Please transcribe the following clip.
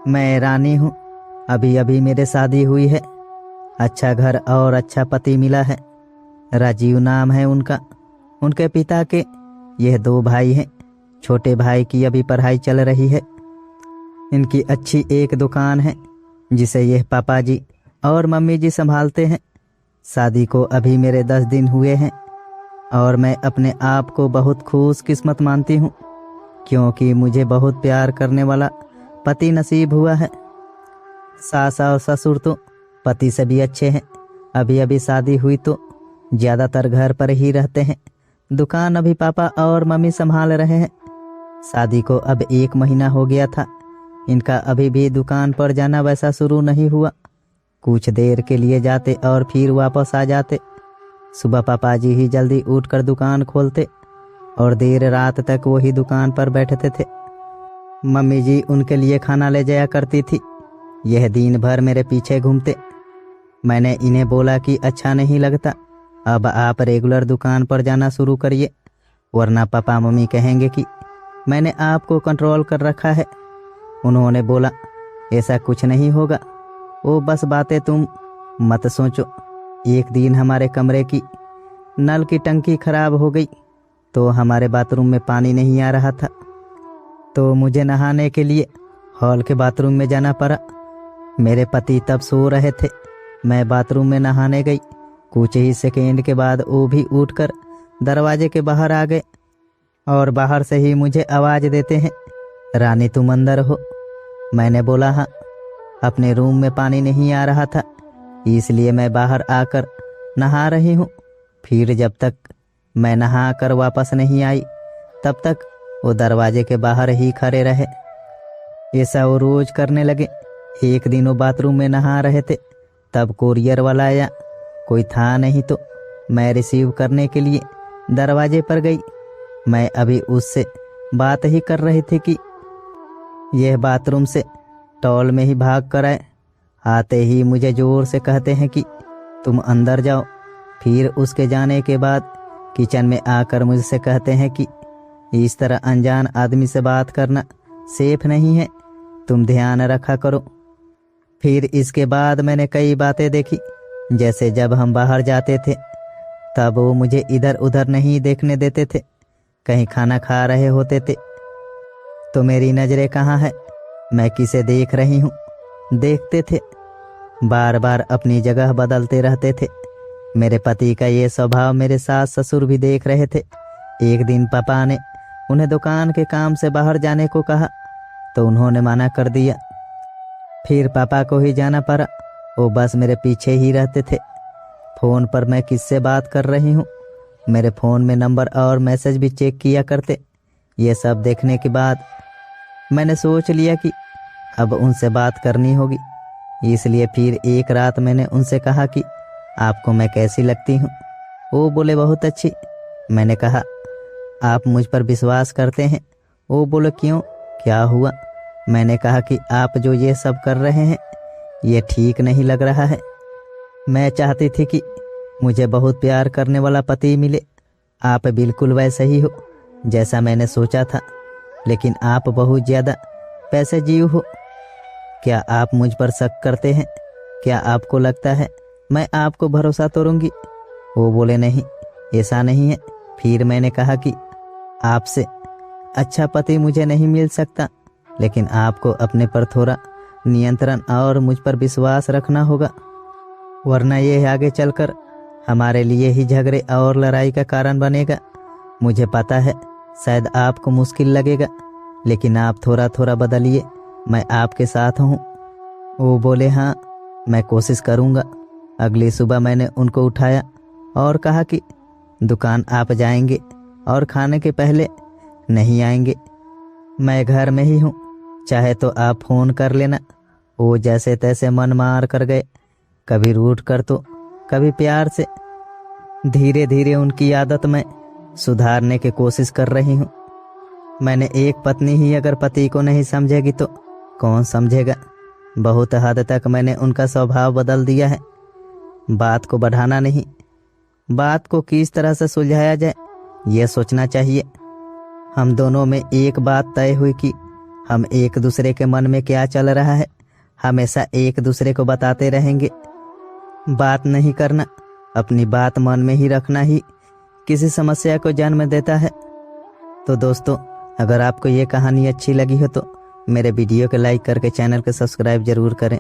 मैं रानी हूँ। अभी अभी मेरे शादी हुई है। अच्छा घर और अच्छा पति मिला है। राजीव नाम है उनका। उनके पिता के यह 2 भाई हैं। छोटे भाई की अभी पढ़ाई चल रही है। इनकी अच्छी एक दुकान है जिसे यह पापा जी और मम्मी जी संभालते हैं। शादी को अभी मेरे 10 दिन हुए हैं और मैं अपने आप को बहुत खुशकिस्मत मानती हूँ, क्योंकि मुझे बहुत प्यार करने वाला पति नसीब हुआ है। सास और ससुर तो पति से भी अच्छे हैं। अभी अभी शादी हुई तो ज़्यादातर घर पर ही रहते हैं। दुकान अभी पापा और मम्मी संभाल रहे हैं। शादी को अब 1 महीना हो गया था। इनका अभी भी दुकान पर जाना वैसा शुरू नहीं हुआ। कुछ देर के लिए जाते और फिर वापस आ जाते। सुबह पापा जी ही जल्दी उठकर दुकान खोलते और देर रात तक वही दुकान पर बैठते थे। मम्मी जी उनके लिए खाना ले जाया करती थी। यह दिन भर मेरे पीछे घूमते। मैंने इन्हें बोला कि अच्छा नहीं लगता, अब आप रेगुलर दुकान पर जाना शुरू करिए, वरना पापा मम्मी कहेंगे कि मैंने आपको कंट्रोल कर रखा है। उन्होंने बोला, ऐसा कुछ नहीं होगा, वो बस बातें तुम मत सोचो। एक दिन हमारे कमरे की नल की टंकी खराब हो गई तो हमारे बाथरूम में पानी नहीं आ रहा था, तो मुझे नहाने के लिए हॉल के बाथरूम में जाना पड़ा। मेरे पति तब सो रहे थे। मैं बाथरूम में नहाने गई। कुछ ही सेकेंड के बाद वो भी उठकर दरवाजे के बाहर आ गए और बाहर से ही मुझे आवाज़ देते हैं, रानी तुम अंदर हो। मैंने बोला हाँ। अपने रूम में पानी नहीं आ रहा था, इसलिए मैं बाहर आकर नहा रही हूँ। फिर जब तक मैं नहा कर वापस नहीं आई तब तक वो दरवाजे के बाहर ही खड़े रहे। ऐसा वो रोज करने लगे। एक दिन वो बाथरूम में नहा रहे थे, तब कोरियर वाला आया। कोई था नहीं तो मैं रिसीव करने के लिए दरवाजे पर गई। मैं अभी उससे बात ही कर रही थी कि यह बाथरूम से टॉल में ही भाग कर आए। आते ही मुझे जोर से कहते हैं कि तुम अंदर जाओ। फिर उसके जाने के बाद किचन में आकर मुझसे कहते हैं कि इस तरह अनजान आदमी से बात करना सेफ नहीं है, तुम ध्यान रखा करो। फिर इसके बाद मैंने कई बातें देखी। जैसे जब हम बाहर जाते थे तब वो मुझे इधर उधर नहीं देखने देते थे। कहीं खाना खा रहे होते थे तो मेरी नज़रें कहाँ है, मैं किसे देख रही हूँ, देखते थे। बार बार अपनी जगह बदलते रहते थे। मेरे पति का ये स्वभाव मेरे सास ससुर भी देख रहे थे। एक दिन पापा ने उन्हें दुकान के काम से बाहर जाने को कहा तो उन्होंने मना कर दिया। फिर पापा को ही जाना पड़ा। वो बस मेरे पीछे ही रहते थे। फ़ोन पर मैं किससे बात कर रही हूँ, मेरे फ़ोन में नंबर और मैसेज भी चेक किया करते। ये सब देखने के बाद मैंने सोच लिया कि अब उनसे बात करनी होगी। इसलिए फिर एक रात मैंने उनसे कहा कि आपको मैं कैसी लगती हूँ। वो बोले बहुत अच्छी। मैंने कहा आप मुझ पर विश्वास करते हैं। वो बोले क्यों, क्या हुआ। मैंने कहा कि आप जो ये सब कर रहे हैं ये ठीक नहीं लग रहा है। मैं चाहती थी कि मुझे बहुत प्यार करने वाला पति मिले। आप बिल्कुल वैसे ही हो जैसा मैंने सोचा था, लेकिन आप बहुत ज़्यादा पैसे जीव हो। क्या आप मुझ पर शक करते हैं? क्या आपको लगता है मैं आपको भरोसा तोड़ूंगी? वो बोले नहीं, ऐसा नहीं है। फिर मैंने कहा कि आपसे अच्छा पति मुझे नहीं मिल सकता, लेकिन आपको अपने पर थोड़ा नियंत्रण और मुझ पर विश्वास रखना होगा, वरना ये आगे चलकर हमारे लिए ही झगड़े और लड़ाई का कारण बनेगा। मुझे पता है शायद आपको मुश्किल लगेगा, लेकिन आप थोड़ा थोड़ा बदलिए, मैं आपके साथ हूँ। वो बोले हाँ, मैं कोशिश करूँगा। अगली सुबह मैंने उनको उठाया और कहा कि दुकान आप जाएंगे और खाने के पहले नहीं आएंगे। मैं घर में ही हूँ, चाहे तो आप फ़ोन कर लेना। वो जैसे तैसे मन मार कर गए, कभी रूठ कर तो कभी प्यार से। धीरे धीरे उनकी आदत में सुधारने की कोशिश कर रही हूँ। मैंने एक पत्नी ही अगर पति को नहीं समझेगी तो कौन समझेगा। बहुत हद तक मैंने उनका स्वभाव बदल दिया है। बात को बढ़ाना नहीं, बात को किस तरह से सुलझाया जाए ये सोचना चाहिए। हम दोनों में एक बात तय हुई कि हम एक दूसरे के मन में क्या चल रहा है हमेशा एक दूसरे को बताते रहेंगे। बात नहीं करना, अपनी बात मन में ही रखना ही किसी समस्या को जन्म देता है। तो दोस्तों, अगर आपको ये कहानी अच्छी लगी हो तो मेरे वीडियो को लाइक करके चैनल को सब्सक्राइब जरूर करें।